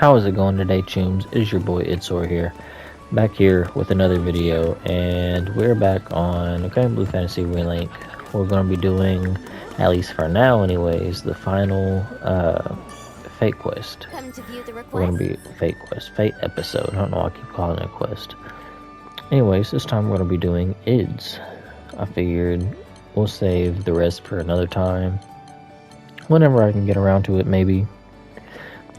How is it going today, Chooms? It is your boy Idsor here, back here with another video, and we're back on Granblue Fantasy Relink. We're going to be doing, at least for now anyways, the final Fate Quest. We're going to be Fate episode. I don't know why I keep calling it a quest. Anyways, this time we're going to be doing IDs. I figured we'll save the rest for another time, whenever I can get around to it maybe.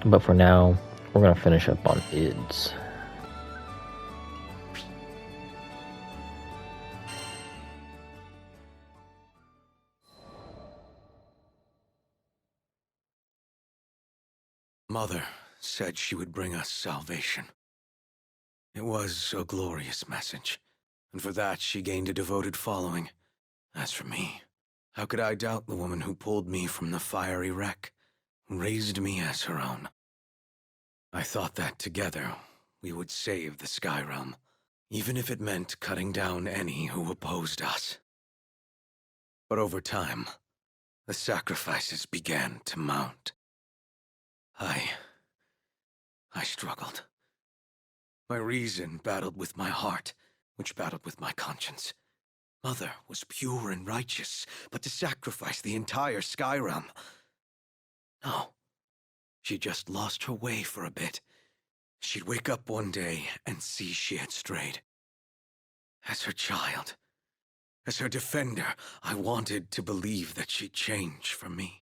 But for now, we're going to finish up on IDs. Mother said she would bring us salvation. It was a glorious message, and for that she gained a devoted following. As for me, how could I doubt the woman who pulled me from the fiery wreck, who raised me as her own? I thought that together we would save the Sky Realm, even if it meant cutting down any who opposed us. But over time, the sacrifices began to mount. I struggled. My reason battled with my heart, which battled with my conscience. Mother was pure and righteous, but to sacrifice the entire Sky Realm? No. She just lost her way for a bit. She'd wake up one day and see she had strayed. As her child, as her defender, I wanted to believe that she'd change for me.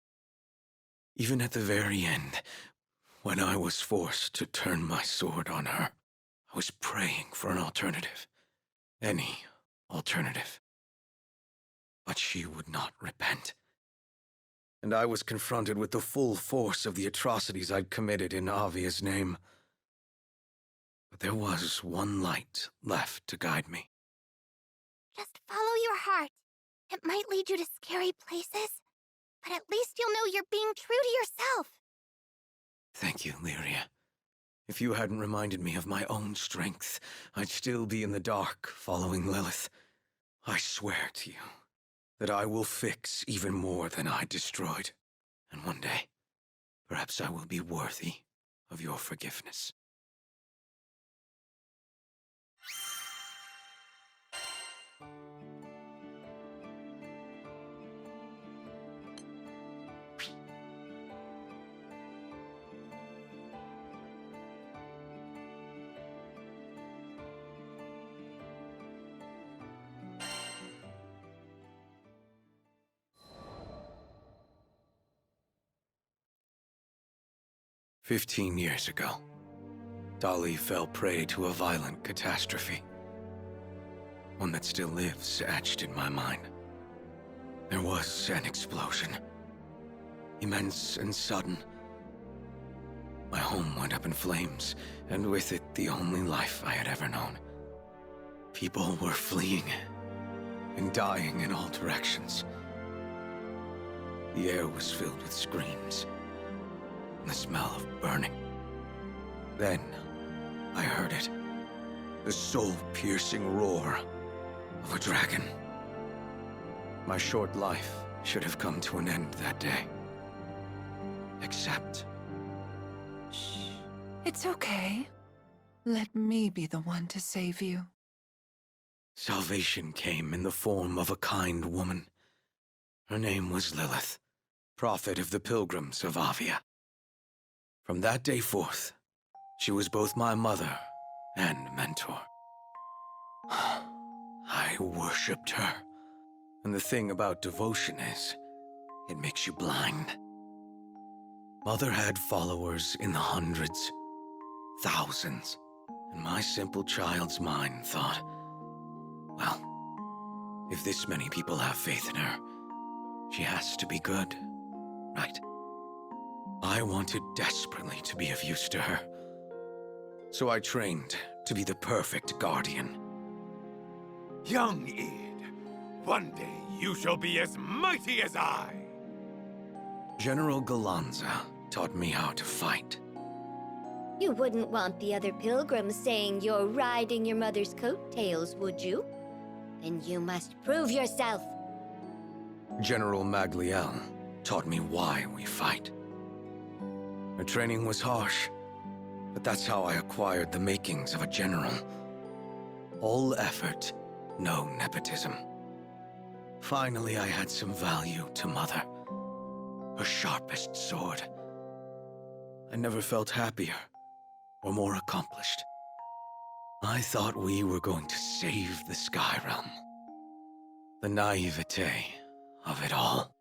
Even at the very end, when I was forced to turn my sword on her, I was praying for an alternative. Any alternative. But she would not repent. And I was confronted with the full force of the atrocities I'd committed in Avia's name. But there was one light left to guide me. Just follow your heart. It might lead you to scary places, but at least you'll know you're being true to yourself. Thank you, Lyria. If you hadn't reminded me of my own strength, I'd still be in the dark following Lilith. I swear to you that I will fix even more than I destroyed. And one day, perhaps I will be worthy of your forgiveness. "15 years ago, Dolly fell prey to a violent catastrophe. One that still lives etched in my mind. There was an explosion. Immense and sudden. My home went up in flames, and with it the only life I had ever known. People were fleeing and dying in all directions. The air was filled with screams. The smell of burning. Then, I heard it. The soul-piercing roar of a dragon. My short life should have come to an end that day. Except... Shh. It's okay. Let me be the one to save you. Salvation came in the form of a kind woman. Her name was Lilith, prophet of the pilgrims of Avia. From that day forth, she was both my mother and mentor. I worshipped her. And the thing about devotion is, it makes you blind. Mother had followers in the hundreds, thousands, and my simple child's mind thought, well, if this many people have faith in her, she has to be good, right? I wanted desperately to be of use to her. So I trained to be the perfect guardian. Young Id, one day you shall be as mighty as I. General Galanza taught me how to fight. You wouldn't want the other pilgrims saying you're riding your mother's coattails, would you? Then you must prove yourself. General Magliel taught me why we fight. Her training was harsh, But that's how I acquired the makings of a general. All effort, no nepotism. Finally, I had some value to Mother. Her sharpest sword. I never felt happier or more accomplished. I thought we were going to save the Sky Realm. The naivete of it all.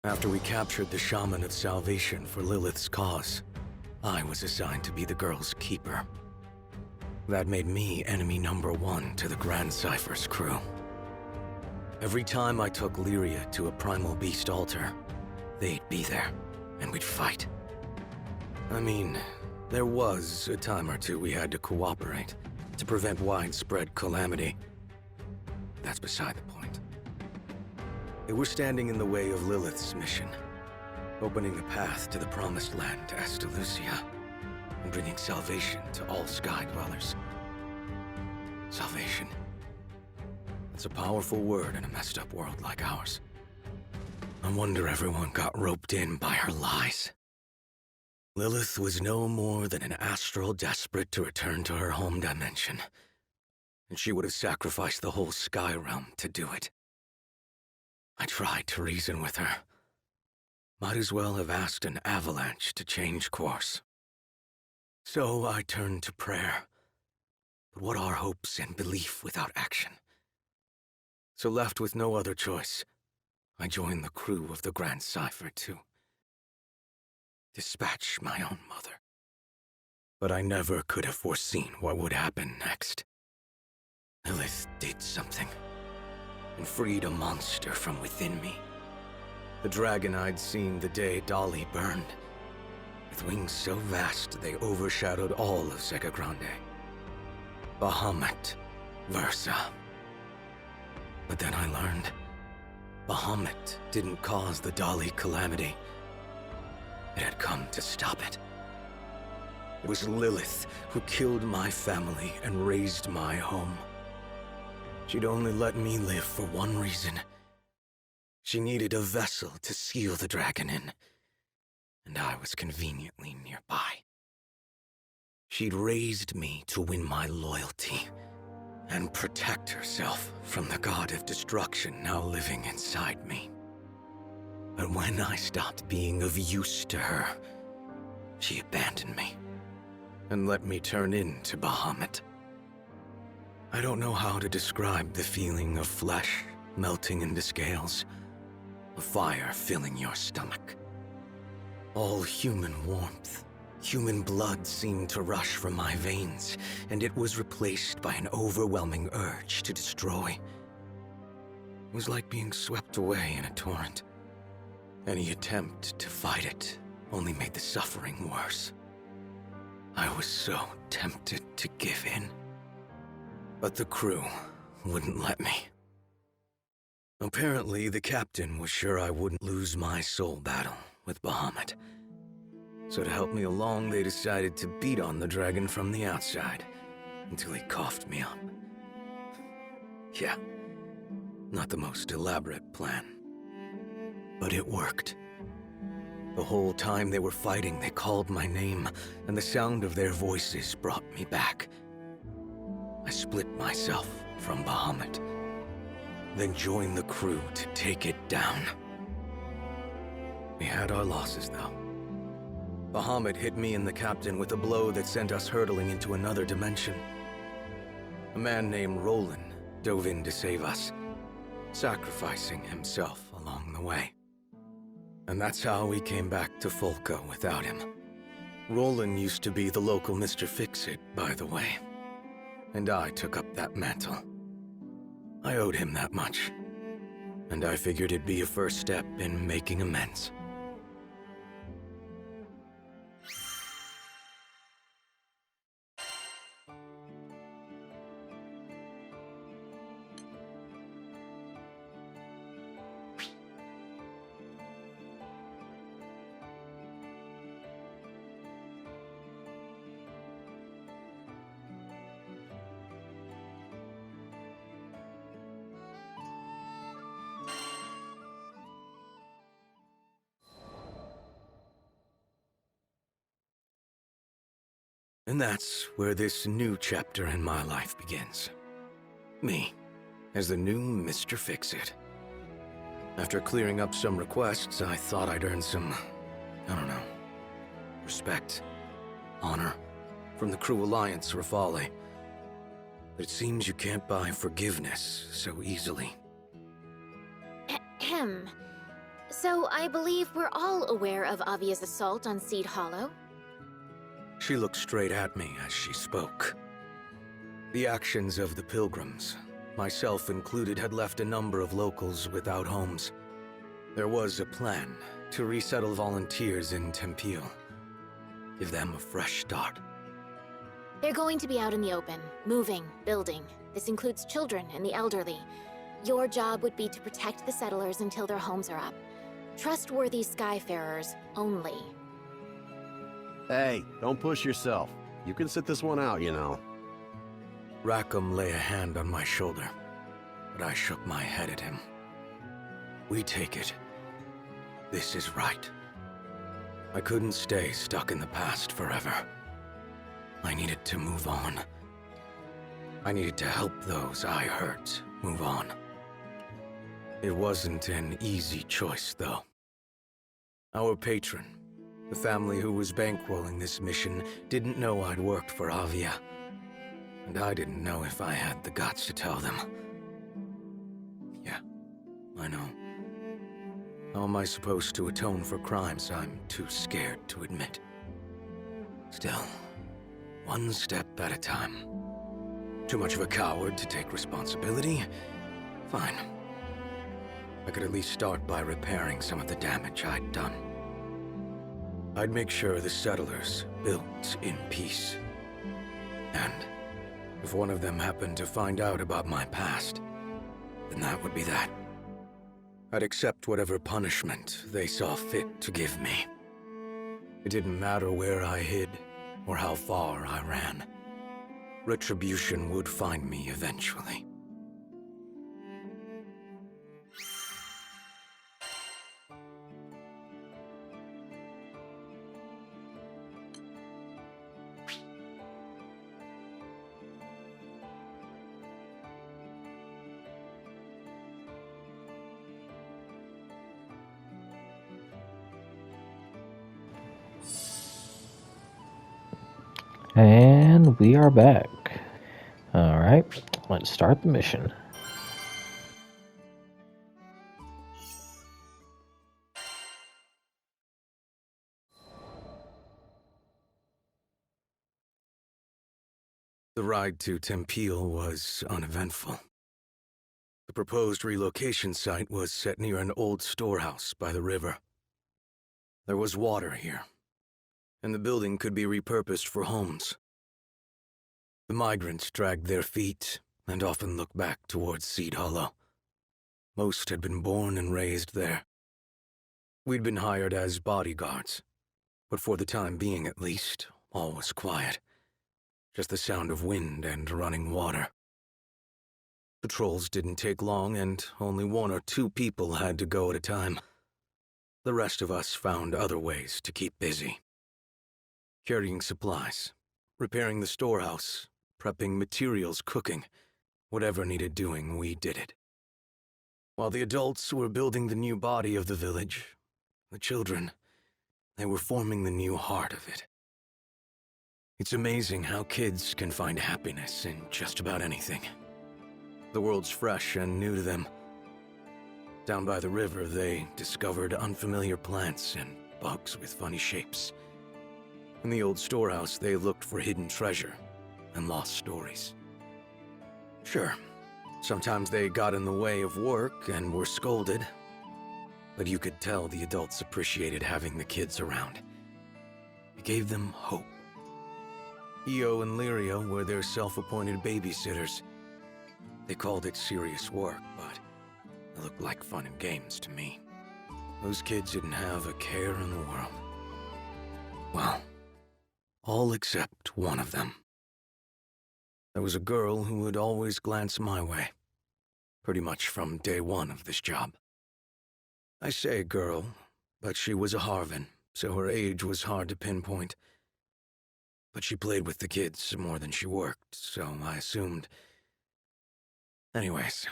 After we captured the Shaman of Salvation for Lilith's cause, I was assigned to be the girl's keeper. That made me enemy #1 to the Grand Cypher's crew. Every time I took Lyria to a primal beast altar, they'd be there, and we'd fight. I mean, there was a time or two we had to cooperate to prevent widespread calamity. That's beside the point. They were standing in the way of Lilith's mission, opening a path to the Promised Land to Astalucia, and bringing salvation to all Sky Dwellers. Salvation. That's a powerful word in a messed up world like ours. I wonder everyone got roped in by her lies. Lilith was no more than an astral desperate to return to her home dimension, and she would have sacrificed the whole Sky Realm to do it. I tried to reason with her. Might as well have asked an avalanche to change course. So I turned to prayer. But what are hopes and belief without action? So left with no other choice, I joined the crew of the Grand Cypher to dispatch my own mother. But I never could have foreseen what would happen next. Lilith did something, and freed a monster from within me. The dragon I'd seen the day Dolly burned, with wings so vast they overshadowed all of Sega Grande. Bahamut Versa. But then I learned, Bahamut didn't cause the Dolly calamity. It had come to stop it. It was Lilith who killed my family and razed my home. She'd only let me live for one reason. She needed a vessel to seal the dragon in, and I was conveniently nearby. She'd raised me to win my loyalty and protect herself from the god of destruction now living inside me. But when I stopped being of use to her, she abandoned me and let me turn into Bahamut. I don't know how to describe the feeling of flesh melting into scales, of fire filling your stomach. All human warmth, human blood seemed to rush from my veins, and it was replaced by an overwhelming urge to destroy. It was like being swept away in a torrent. Any attempt to fight it only made the suffering worse. I was so tempted to give in. But the crew wouldn't let me. Apparently, the captain was sure I wouldn't lose my soul battle with Bahamut. So to help me along, they decided to beat on the dragon from the outside until he coughed me up. Yeah, not the most elaborate plan. But it worked. The whole time they were fighting, they called my name, and the sound of their voices brought me back. I split myself from Bahamut, then joined the crew to take it down. We had our losses, though. Bahamut hit me and the captain with a blow that sent us hurtling into another dimension. A man named Roland dove in to save us, sacrificing himself along the way. And that's how we came back to Folca without him. Roland used to be the local Mr. Fix-It, by the way. And I took up that mantle. I owed him that much, and I figured it'd be a first step in making amends. And that's where this new chapter in my life begins. Me, as the new Mr. Fix-It. After clearing up some requests, I thought I'd earn some, I don't know, respect, honor, from the crew alliance Rafale. But it seems you can't buy forgiveness so easily. Ahem. So I believe we're all aware of Avia's assault on Seed Hollow. She looked straight at me as she spoke. The actions of the pilgrims, myself included, had left a number of locals without homes. There was a plan to resettle volunteers in Tempeal. Give them a fresh start. They're going to be out in the open, moving, building. This includes children and the elderly. Your job would be to protect the settlers until their homes are up. Trustworthy Skyfarers only. Hey, don't push yourself. You can sit this one out, you know. Rackham lay a hand on my shoulder, but I shook my head at him. We take it. This is right. I couldn't stay stuck in the past forever. I needed to move on. I needed to help those I hurt move on. It wasn't an easy choice, though. Our patron, the family who was bankrolling this mission, didn't know I'd worked for Avia. And I didn't know if I had the guts to tell them. Yeah, I know. How am I supposed to atone for crimes I'm too scared to admit? Still, one step at a time. Too much of a coward to take responsibility? Fine. I could at least start by repairing some of the damage I'd done. I'd make sure the settlers built in peace. And if one of them happened to find out about my past, then that would be that. I'd accept whatever punishment they saw fit to give me. It didn't matter where I hid or how far I ran. Retribution would find me eventually. And we are back. Alright, let's start the mission. The ride to Tempeal was uneventful. The proposed relocation site was set near an old storehouse by the river. There was water here, and the building could be repurposed for homes. The migrants dragged their feet and often looked back towards Seed Hollow. Most had been born and raised there. We'd been hired as bodyguards, but for the time being at least, all was quiet. Just the sound of wind and running water. Patrols didn't take long, and only 1 or 2 people had to go at a time. The rest of us found other ways to keep busy. Carrying supplies, repairing the storehouse, prepping materials, cooking. Whatever needed doing, we did it. While the adults were building the new body of the village, the children, they were forming the new heart of it. It's amazing how kids can find happiness in just about anything. The world's fresh and new to them. Down by the river, they discovered unfamiliar plants and bugs with funny shapes. In the old storehouse, they looked for hidden treasure and lost stories. Sure, sometimes they got in the way of work and were scolded, but you could tell the adults appreciated having the kids around. It gave them hope. Io and Lyria were their self-appointed babysitters. They called it serious work, but it looked like fun and games to me. Those kids didn't have a care in the world. Well, all except one of them. There was a girl who would always glance my way, pretty much from day one of this job. I say girl, but she was a Harvan, so her age was hard to pinpoint. but she played with the kids more than she worked, so I assumed. Anyways,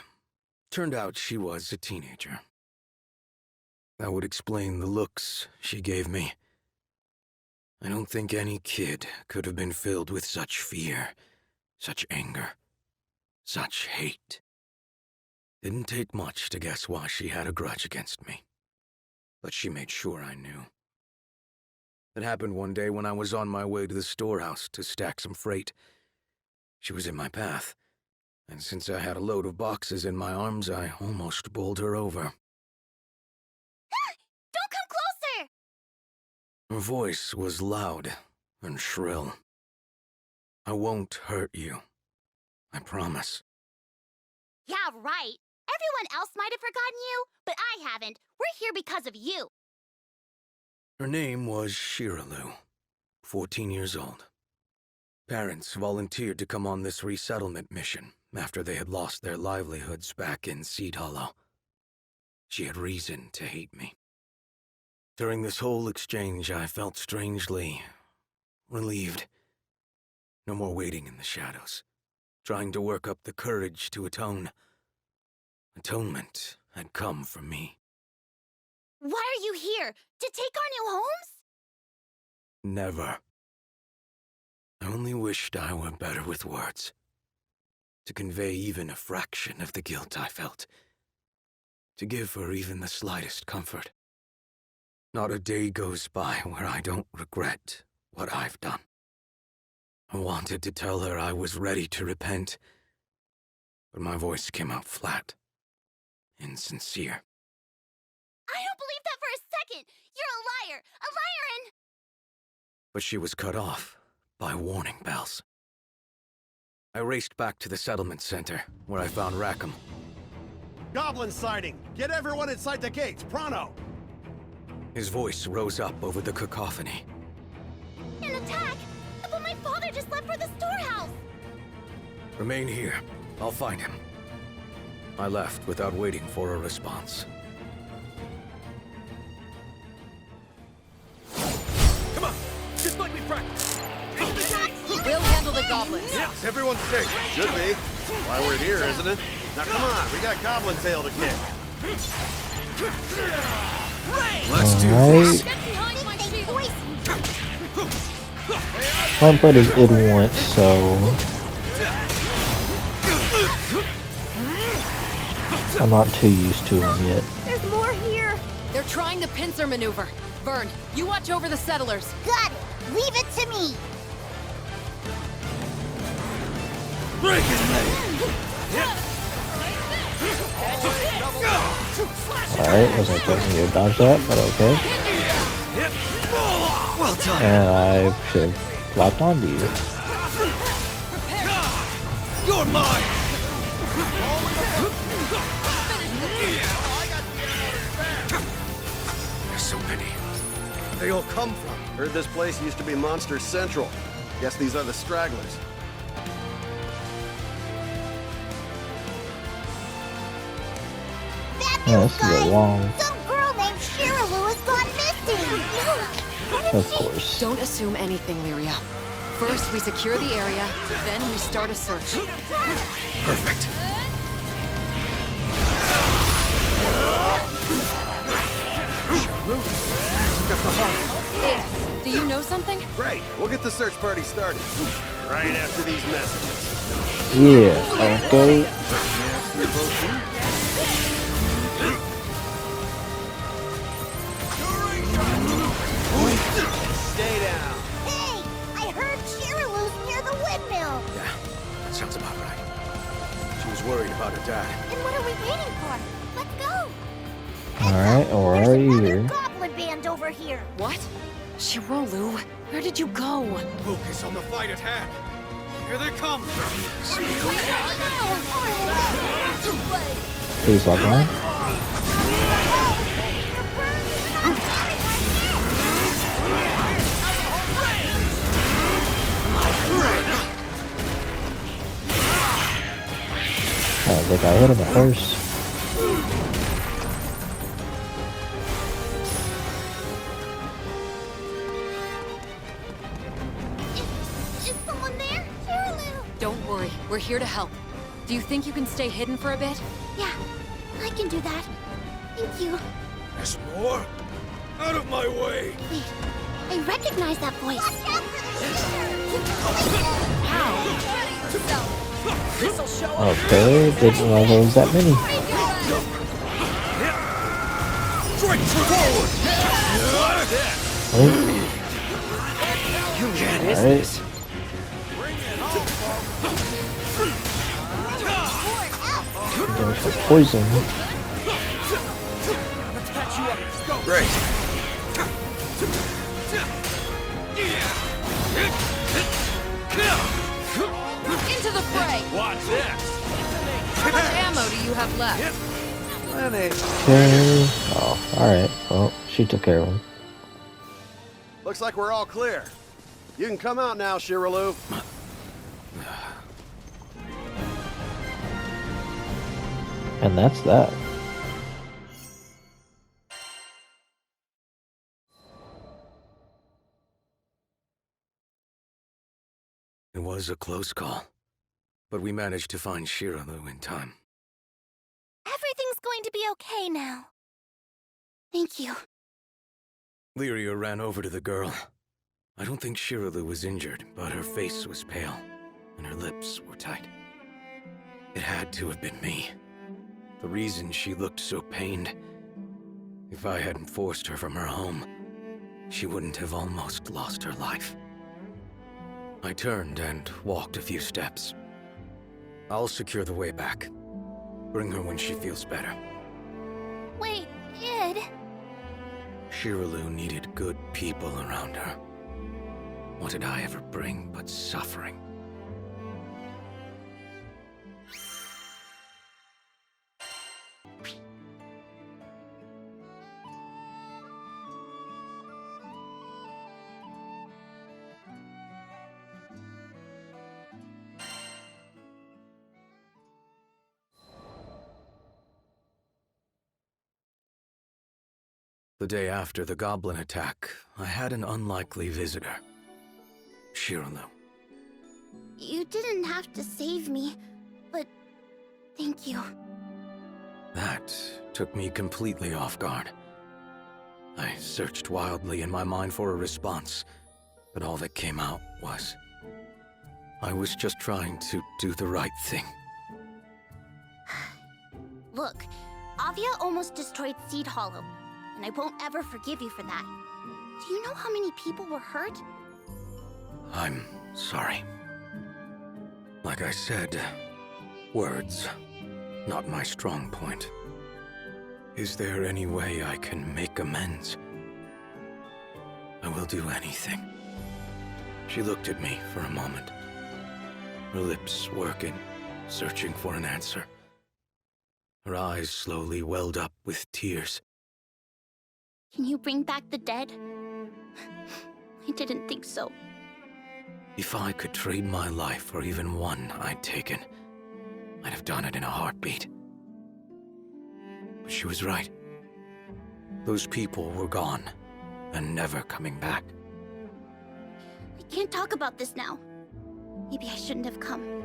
turned out she was a teenager. That would explain the looks she gave me. I don't think any kid could have been filled with such fear, such anger, such hate. Didn't take much to guess why she had a grudge against me. But she made sure I knew. It happened one day when I was on my way to the storehouse to stack some freight. She was in my path, and since I had a load of boxes in my arms, I almost bowled her over. Don't come closer! Her voice was loud and shrill. I won't hurt you. I promise. Yeah, right. Everyone else might have forgotten you, but I haven't. We're here because of you. Her name was Shiraloo, 14 years old. Parents volunteered to come on this resettlement mission after they had lost their livelihoods back in Seed Hollow. She had reason to hate me. During this whole exchange, I felt strangely relieved. No more waiting in the shadows, trying to work up the courage to atone. Atonement had come for me. Why are you here? To take our new homes? Never. I only wished I were better with words. To convey even a fraction of the guilt I felt. To give her even the slightest comfort. Not a day goes by where I don't regret what I've done. I wanted to tell her I was ready to repent, but my voice came out flat, insincere. I don't believe that for a second! You're a liar! A liar and... But she was cut off by warning bells. I raced back to the settlement center, where I found Rackham. Goblin sighting! Get everyone inside the gates, pronto! His voice rose up over the cacophony. An attack! But my father just left for the storehouse! Remain here. I'll find him. I left without waiting for a response. Come on! Just like we practiced! We'll handle the goblins. Yes, everyone's safe. Should be. Why we're here, isn't it? Now come on, we got goblin tail to kick. Let's do this. Get behind my shield! I haven't played as id once, so I'm not too used to him yet. There's more here! They're trying the pincer maneuver. Vern, you watch over the settlers. Got it! Leave it to me! Break his leg! Alright, was I expecting you to dodge that, but okay. Well done! And I should have locked onto you. You're mine! There's so many. Where they all come from? Heard this place used to be Monster Central. Guess these are the stragglers. Yeah, this is a long. Some girl named Shiraloo has gone missing! Of course. Don't assume anything, Lyria. First, we secure the area, then we start a search. Perfect. Do you know something? Great, we'll get the search party started. Right after these messages. Yeah, okay. Stay down. Hey! I heard Shiraloo's near the windmill! Yeah, that sounds about right. She was worried about her dad. Then what are we waiting for? Let's go! Alright, or There's are you another here? goblin band over here! What? Shirolu, where did you go? Focus on the fight at hand. Here they come. Please lock on. I think I hit him at first. Don't worry, we're here to help. Do you think you can stay hidden for a bit? Yeah, I can do that. Thank you. There's more? Out of my way! Wait, I recognize that voice. Watch out for the This'll show up. Okay, didn't know there was that many. Straight forward! Oh, You can't miss alright. this. Going for poison. Great. Into the fray! Watch this. How much ammo do you have left? Okay. Oh, alright. Well, she took care of him. Looks like we're all clear. You can come out now, Shiraloo. And that's that. It was a close call, but we managed to find Shiraloo in time. Everything's going to be okay now. Thank you. Lyria ran over to the girl. I don't think Shiraloo was injured, but her face was pale, and her lips were tight. It had to have been me. The reason she looked so pained. If I hadn't forced her from her home, she wouldn't have almost lost her life. I turned and walked a few steps. I'll secure the way back. Bring her when she feels better. Wait, Id. Shiraloo needed good people around her. What did I ever bring but suffering? The day after the goblin attack, I had an unlikely visitor. Shiraloo. You didn't have to save me, but thank you. That took me completely off guard. I searched wildly in my mind for a response, but all that came out was... I was just trying to do the right thing. Look, Avia almost destroyed Seed Hollow, and I won't ever forgive you for that. Do you know how many people were hurt? I'm sorry. Like I said, words, not my strong point. Is there any way I can make amends? I will do anything. She looked at me for a moment. Her lips working, searching for an answer. Her eyes slowly welled up with tears. Can you bring back the dead? I didn't think so. If I could trade my life for even one I'd taken, I'd have done it in a heartbeat. But she was right. Those people were gone, and never coming back. We can't talk about this now. Maybe I shouldn't have come.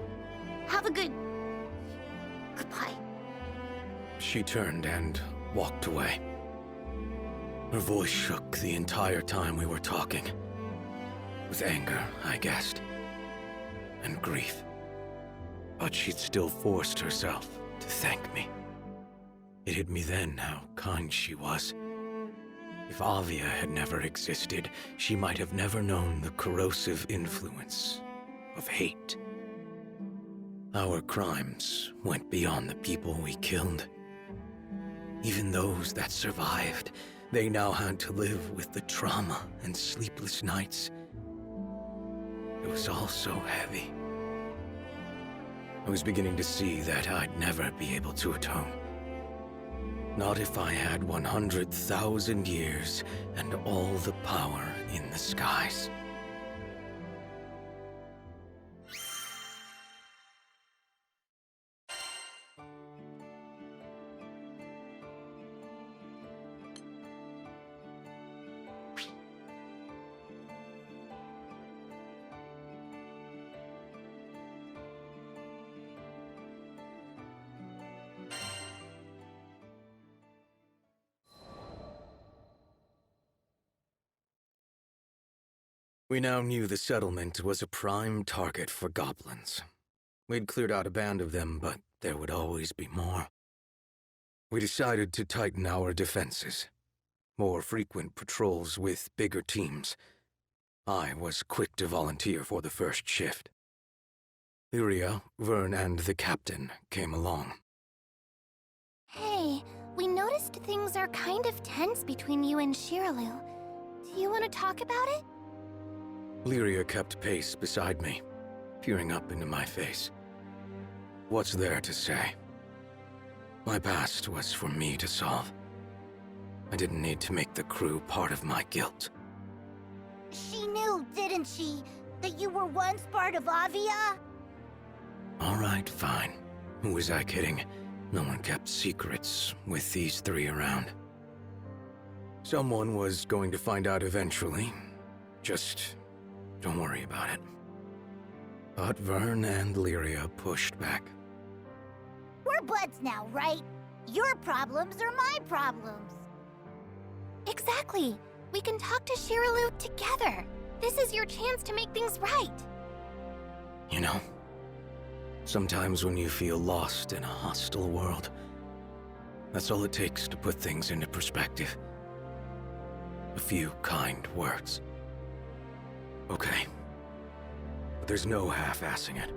Have a good... goodbye. She turned and walked away. Her voice shook the entire time we were talking. With anger, I guessed. And grief. But she'd still forced herself to thank me. It hit me then how kind she was. If Avia had never existed, she might have never known the corrosive influence of hate. Our crimes went beyond the people we killed. Even those that survived, they now had to live with the trauma and sleepless nights. It was all so heavy. I was beginning to see that I'd never be able to atone. Not if I had 100,000 years and all the power in the skies. We now knew the settlement was a prime target for goblins. We'd cleared out a band of them, but there would always be more. We decided to tighten our defenses. More frequent patrols with bigger teams. I was quick to volunteer for the first shift. Lyria, Vern, and the captain came along. Hey, we noticed things are kind of tense between you and Shiralu. Do you want to talk about it? Lyria kept pace beside me, peering up into my face. What's there to say? My past was for me to solve. I didn't need to make the crew part of my guilt. She knew, didn't she, that you were once part of Avia? All right, fine. Who was I kidding? No one kept secrets with these three around. Someone was going to find out eventually. Just don't worry about it. But Vern and Lyria pushed back. We're buds now, right? Your problems are my problems. Exactly. We can talk to Shiralu together. This is your chance to make things right. You know, sometimes when you feel lost in a hostile world, that's all it takes to put things into perspective. A few kind words. Okay. But there's no half-assing it.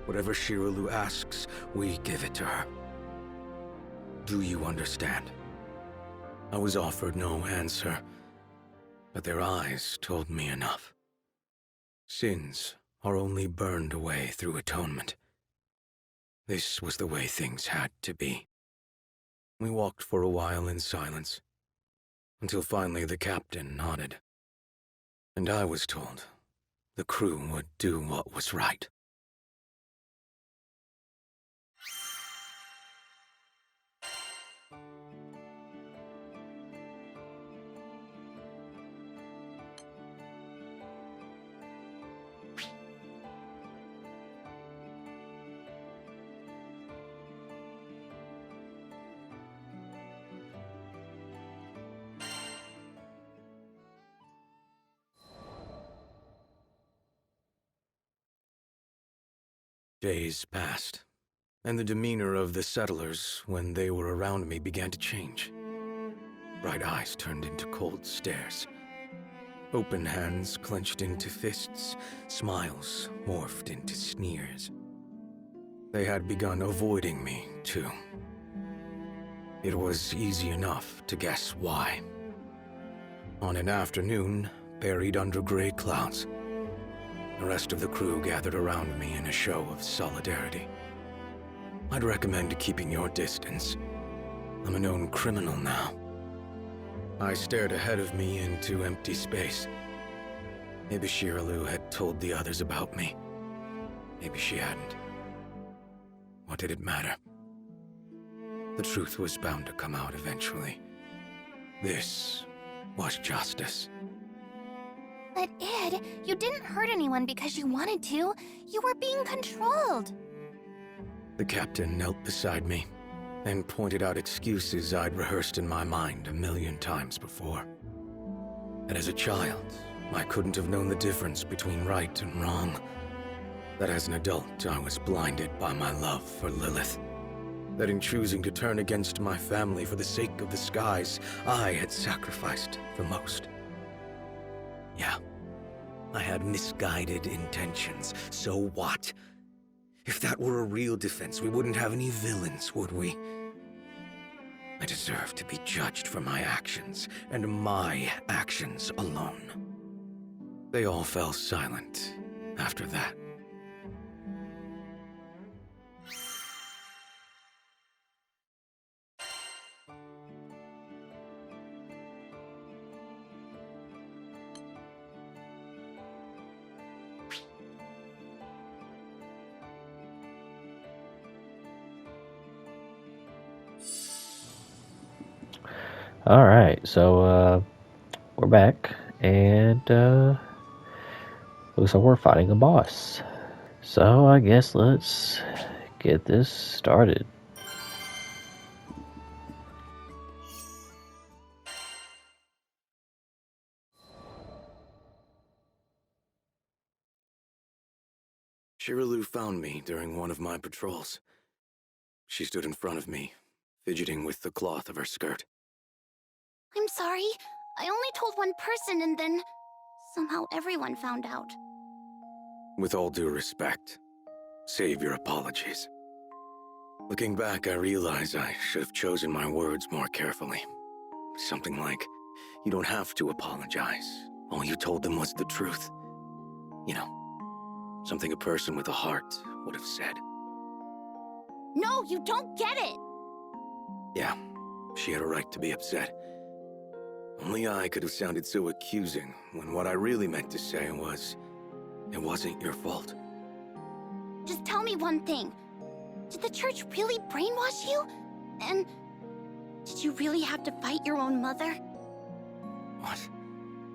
Whatever Shiralu asks, we give it to her. Do you understand? I was offered no answer, but their eyes told me enough. Sins are only burned away through atonement. This was the way things had to be. We walked for a while in silence, until finally the captain nodded. And I was told the crew would do what was right. Days passed, and the demeanor of the settlers when they were around me began to change. Bright eyes turned into cold stares. Open hands clenched into fists, smiles morphed into sneers. They had begun avoiding me, too. It was easy enough to guess why. On an afternoon, buried under gray clouds, the rest of the crew gathered around me in a show of solidarity. I'd recommend keeping your distance. I'm a known criminal now. I stared ahead of me into empty space. Maybe Shiralu had told the others about me. Maybe she hadn't. What did it matter? The truth was bound to come out eventually. This was justice. But Id, you didn't hurt anyone because you wanted to. You were being controlled. The captain knelt beside me and pointed out excuses I'd rehearsed in my mind 1,000,000 times before. That as a child, I couldn't have known the difference between right and wrong. That as an adult, I was blinded by my love for Lilith. That in choosing to turn against my family for the sake of the skies, I had sacrificed the most. Yeah, I had misguided intentions. So what? If that were a real defense, we wouldn't have any villains, would we? I deserve to be judged for my actions, and my actions alone. They all fell silent after that. Alright, so we're back, and looks like we're fighting a boss. So I guess let's get this started. Shiraloo found me during one of my patrols. She stood in front of me, fidgeting with the cloth of her skirt. I'm sorry. I only told one person and then somehow everyone found out. With all due respect, save your apologies. Looking back, I realize I should have chosen my words more carefully. Something like, you don't have to apologize. All you told them was the truth. You know, something a person with a heart would have said. No, you don't get it! Yeah, she had a right to be upset. Only I could have sounded so accusing when what I really meant to say was, it wasn't your fault. Just tell me one thing. Did the church really brainwash you? And did you really have to fight your own mother? What?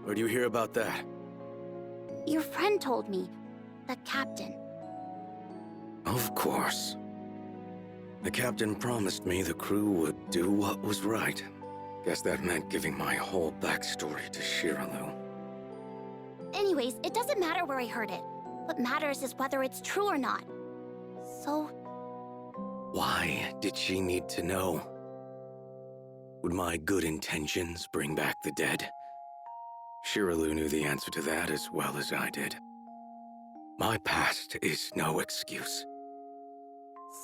Where'd you hear about that? Your friend told me. The captain. Of course. The captain promised me the crew would do what was right. Guess that meant giving my whole backstory to Shiraloo. Anyways, it doesn't matter where I heard it. What matters is whether it's true or not. So... why did she need to know? Would my good intentions bring back the dead? Shiraloo knew the answer to that as well as I did. My past is no excuse.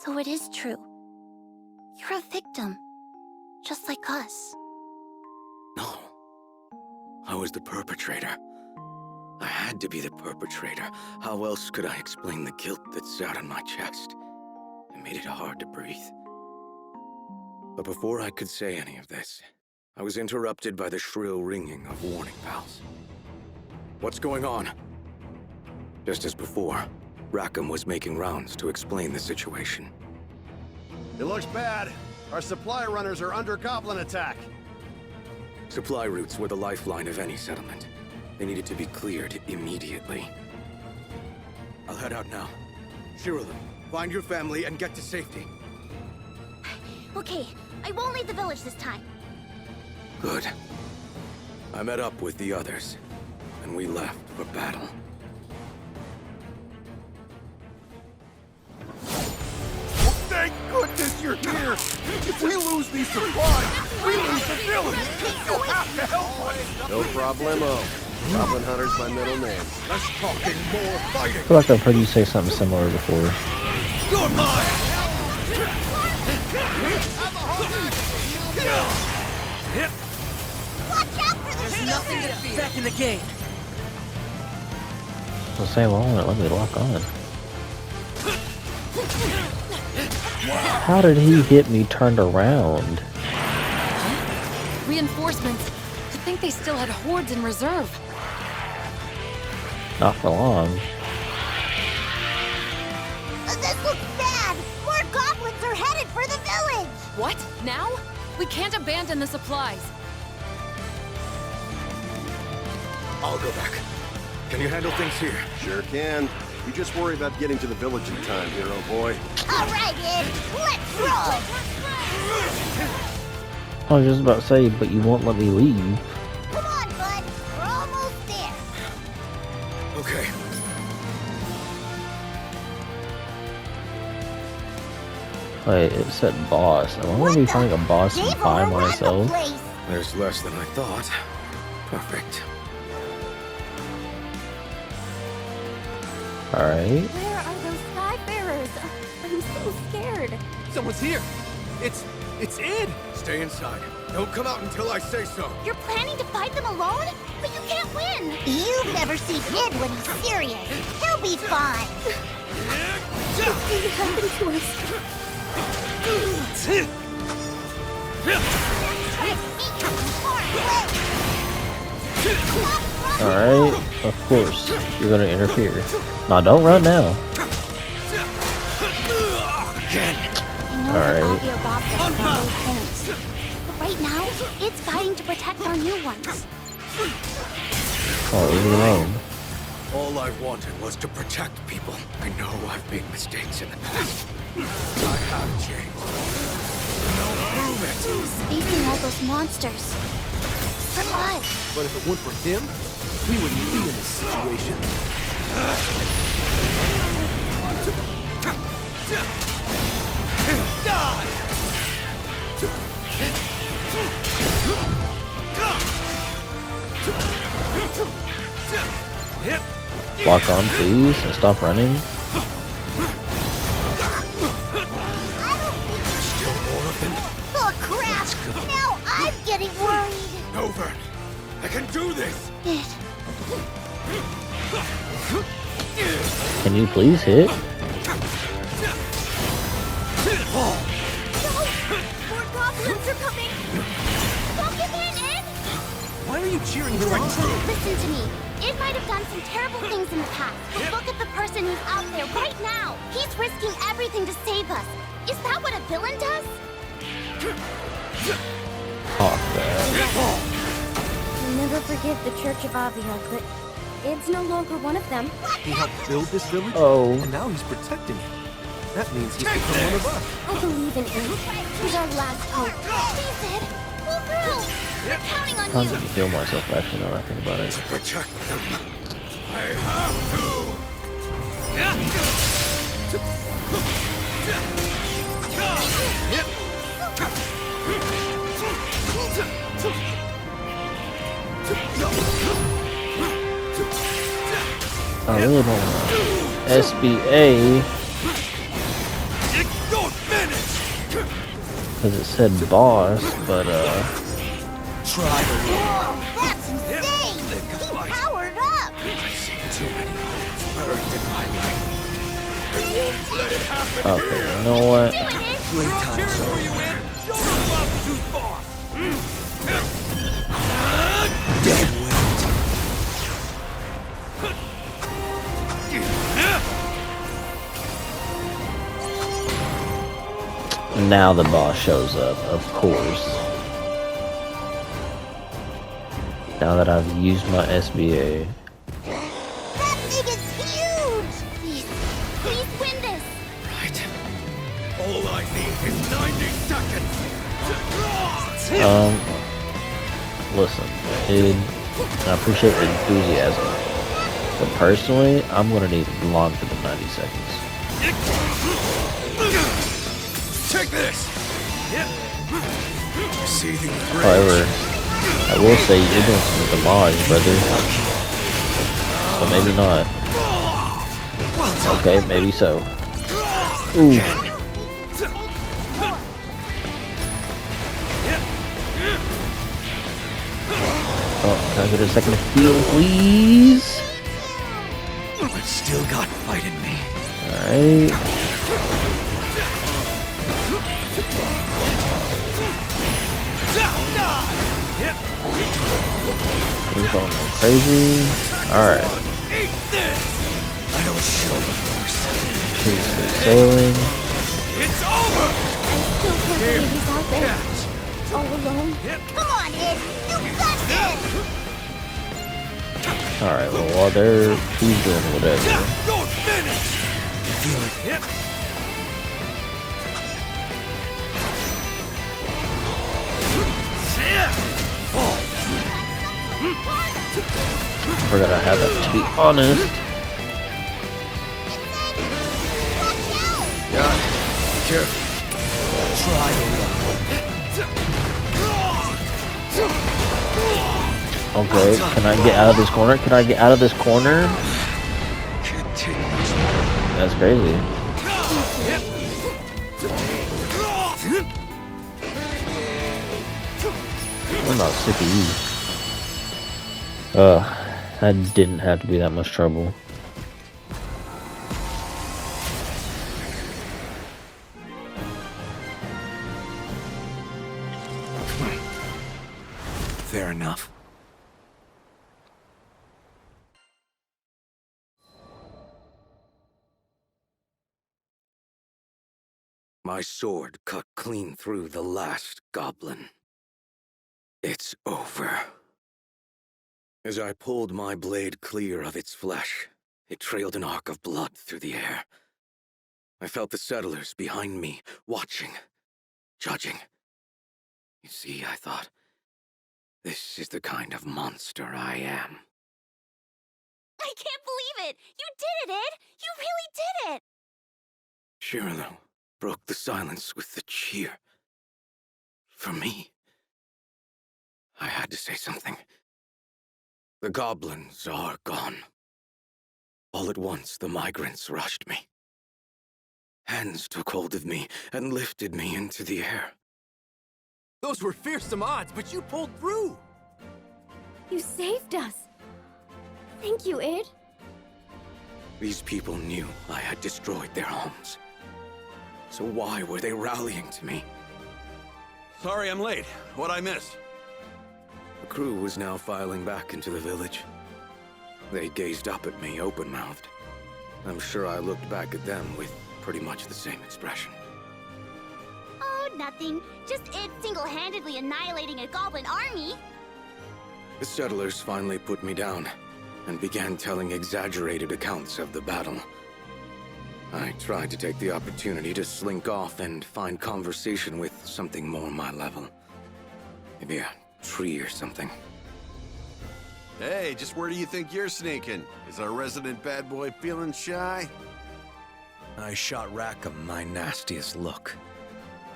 So it is true. You're a victim. Just like us. No. I was the perpetrator. I had to be the perpetrator. How else could I explain the guilt that sat on my chest? It made it hard to breathe. But before I could say any of this, I was interrupted by the shrill ringing of warning bells. What's going on? Just as before, Rackham was making rounds to explain the situation. It looks bad. Our supply runners are under goblin attack. Supply routes were the lifeline of any settlement. They needed to be cleared immediately. I'll head out now. Shiraloo, find your family and get to safety. Okay, I won't leave the village this time. Good. I met up with the others, and we left for battle. Thank goodness you're here! If we lose these supplies, we lose the village! You have to help us! No problemo. Goblin Hunter's my middle name. Less talking, more fighting! I feel like I've heard you say something similar before. You're mine! Watch out for the There's nothing to fear. Back in the game. Well, say long and let me lock on. How did he hit me turned around? Reinforcements. I think they still had hordes in reserve. Not for long. This looks bad! More goblins are headed for the village! What? Now? We can't abandon the supplies. I'll go back. Can you handle things here? Sure can. You just worry about getting to the village in time, hero boy. Alright, Ed, let's roll! I was just about to say, but you won't let me leave. Come on, bud. We're almost there. Okay. Wait, it said boss. Am I gonna be finding a boss by myself? There's less than I thought. Perfect. Alright. Where are those Skyfarers? I'm so scared. Someone's here! It's Id! Stay inside. Don't come out until I say so. You're planning to fight them alone? But you can't win! You've never seen Id when he's serious. He'll be fine. Something happened to us. Alright, of course. You're gonna interfere. Now don't run now. Alright. But right now, it's fighting to protect our new ones. Oh, leave me alone. All I wanted was to protect people. I know I've made mistakes in the past. I have changed. Now prove it! Facing all those monsters. For us. But if it weren't for him, we wouldn't be in this situation. Lock on, please, and stop running. Oh crap! Now I'm getting worried. Over. I can do this. Can you please hit? More goblins are coming. Don't give in, Ed. Why are you cheering Granblue? Listen to me. Id might have done some terrible things in the past, but look at the person who's out there right now. He's risking everything to save us. Is that what a villain does? I'll never forgive the Church of Avia, but Id's no longer one of them. He helped build this village, Oh. and now he's protecting it. That means he's become one of us. I believe in Id. He's our last hope. Please, Id. Pull through. We're counting on I'm you. gonna kill myself actually now that I think about it. Protect them. I have to. I really don't want SBA Don't finish. because it said boss, but Try to Whoa, that's insane. He powered up. I've seen too many burned in my life. I won't let it happen okay, here. you know what? Playtime for you, Ed. Show them up who's boss. Dead weight. Now the boss shows up, of course. Now that I've used my SBA. That thing is huge. Please win this. Right. All I need is 90 seconds. Listen, dude, I appreciate the enthusiasm, but personally, I'm gonna need longer than 90 seconds. Take this. Seething However, I will say you're doing some damage, brother. So maybe not. Okay, maybe so. Ooh. Oh, can I get a second to heal, please? I've still got fight in me. Alright. He's going crazy. Alright. I don't show the force. He's sailing. It's over. Still can't believe he's out there. All alone. Come on, Id. You got this. Alright, well, while he's doing whatever. Don't finish. Feel it. We're gonna have it, to be honest. Yeah. Careful. Try Okay, can I get out of this corner? Can I get out of this corner? That's crazy. I'm not sick of you. That didn't have to be that much trouble. Fair enough. My sword cut clean through the last goblin. It's over. As I pulled my blade clear of its flesh, it trailed an arc of blood through the air. I felt the settlers behind me, watching, judging. You see, I thought, this is the kind of monster I am. I can't believe it. You did it, Id. You really did it. Shirlow broke the silence with the cheer. For me, I had to say something. The goblins are gone. All at once, the migrants rushed me. Hands took hold of me and lifted me into the air. Those were fearsome odds, but you pulled through! You saved us. Thank you, Id. These people knew I had destroyed their homes. So why were they rallying to me? Sorry I'm late. What'd I miss? The crew was now filing back into the village. They gazed up at me open-mouthed. I'm sure I looked back at them with pretty much the same expression. Oh, nothing. Just it single-handedly annihilating a goblin army. The settlers finally put me down and began telling exaggerated accounts of the battle. I tried to take the opportunity to slink off and find conversation with something more my level. Maybe a tree or something. Hey, just where do you think you're sneaking? Is our resident bad boy feeling shy? I shot Rackham my nastiest look,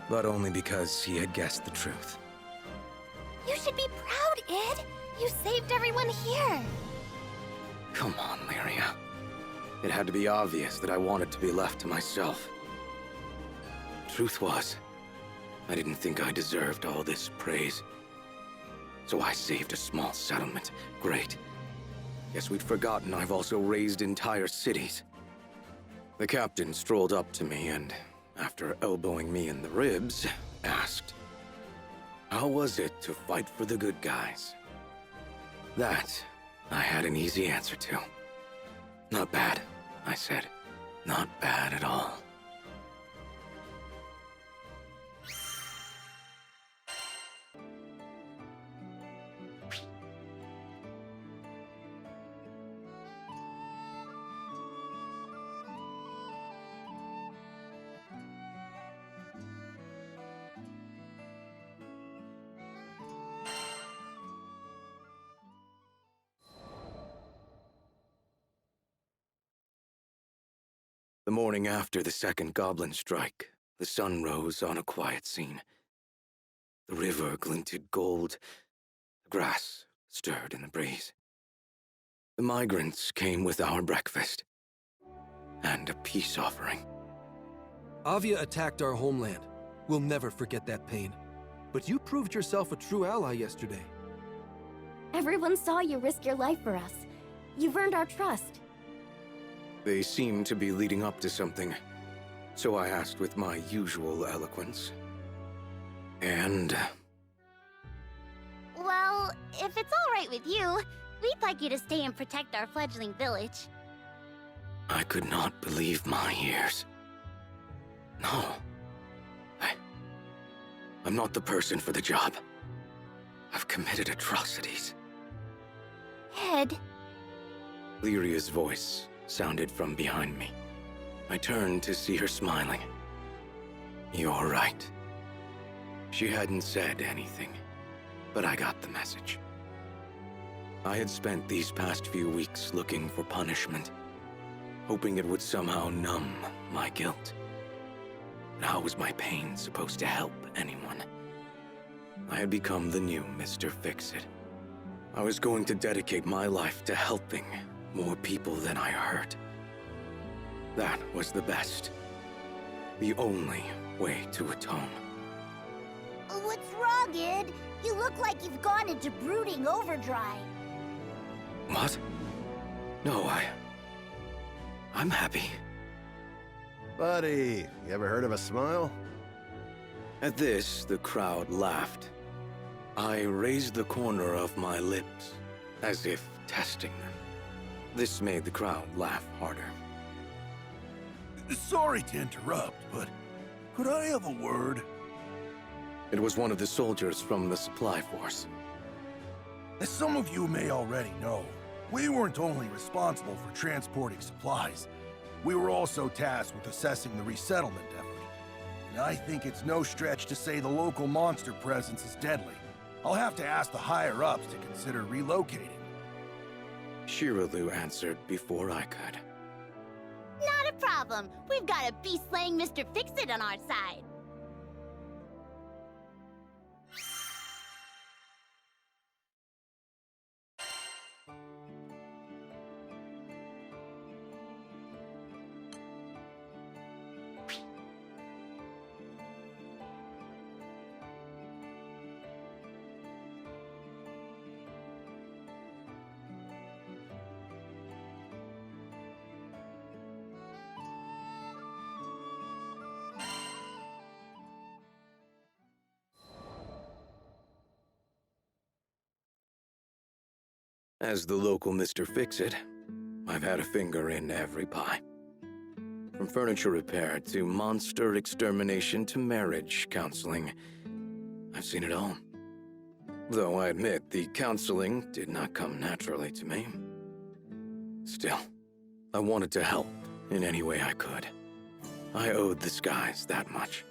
but only because he had guessed the truth. You should be proud, Id. You saved everyone here. Come on, Lyria. It had to be obvious that I wanted to be left to myself. Truth was, I didn't think I deserved all this praise. So I saved a small settlement. Great. Guess we'd forgotten I've also raised entire cities. The captain strolled up to me and, after elbowing me in the ribs, asked, how was it to fight for the good guys? That, I had an easy answer to. Not bad, I said. Not bad at all. The morning after the second goblin strike, the sun rose on a quiet scene. The river glinted gold. The grass stirred in the breeze. The migrants came with our breakfast and a peace offering. Avia attacked our homeland. We'll never forget that pain. But you proved yourself a true ally yesterday. Everyone saw you risk your life for us. You've earned our trust. They seemed to be leading up to something, so I asked with my usual eloquence. And... Well, if it's all right with you, we'd like you to stay and protect our fledgling village. I could not believe my ears. No. I'm not the person for the job. I've committed atrocities. Ed. Lyria's voice sounded from behind me. I turned to see her smiling. You're right. She hadn't said anything, but I got the message. I had spent these past few weeks looking for punishment, hoping it would somehow numb my guilt. But how was my pain supposed to help anyone? I had become the new Mr. Fix-It. I was going to dedicate my life to helping more people than I hurt. That was the best. The only way to atone. What's wrong, Id? You look like you've gone into brooding overdrive. What? No, I'm happy. Buddy, you ever heard of a smile? At this, the crowd laughed. I raised the corner of my lips, as if testing them. This made the crowd laugh harder. Sorry to interrupt, but could I have a word? It was one of the soldiers from the supply force. As some of you may already know, we weren't only responsible for transporting supplies, we were also tasked with assessing the resettlement effort. And I think it's no stretch to say the local monster presence is deadly. I'll have to ask the higher-ups to consider relocating. Shiralu answered before I could. Not a problem. We've got a beast-slaying Mr. Fix-It on our side. As the local Mr. Fix-It, I've had a finger in every pie. From furniture repair to monster extermination to marriage counseling, I've seen it all. Though I admit the counseling did not come naturally to me. Still, I wanted to help in any way I could. I owed the skies that much.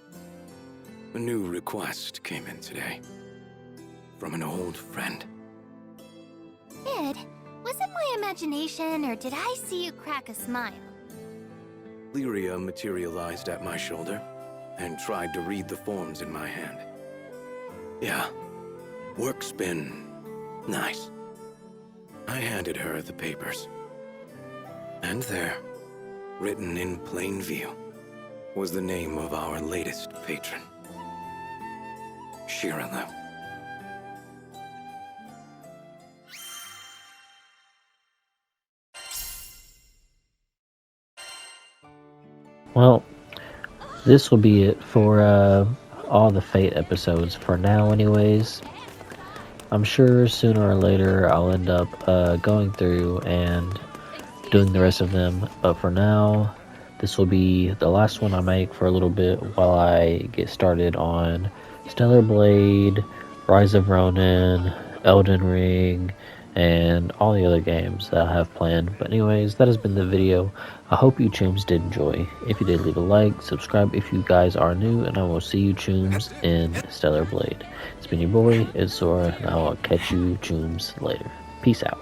A new request came in today. From an old friend. Ed, was it my imagination or did I see you crack a smile? Lyria materialized at my shoulder and tried to read the forms in my hand. Yeah, work's been nice. I handed her the papers. And there, written in plain view, was the name of our latest patron. Shiralu. Well, this will be it for all the Fate episodes for now anyways. I'm sure sooner or later I'll end up going through and doing the rest of them, but for now this will be the last one I make for a little bit while I get started on Stellar Blade, Rise of Ronin, Elden Ring, and all the other games that I have planned. But anyways, that has been the video. I hope you chooms did enjoy. If you did, leave a like, subscribe if you guys are new, and I will see you chooms in Stellar Blade. It's been your boy, Itzor, and I will catch you chooms later. Peace out.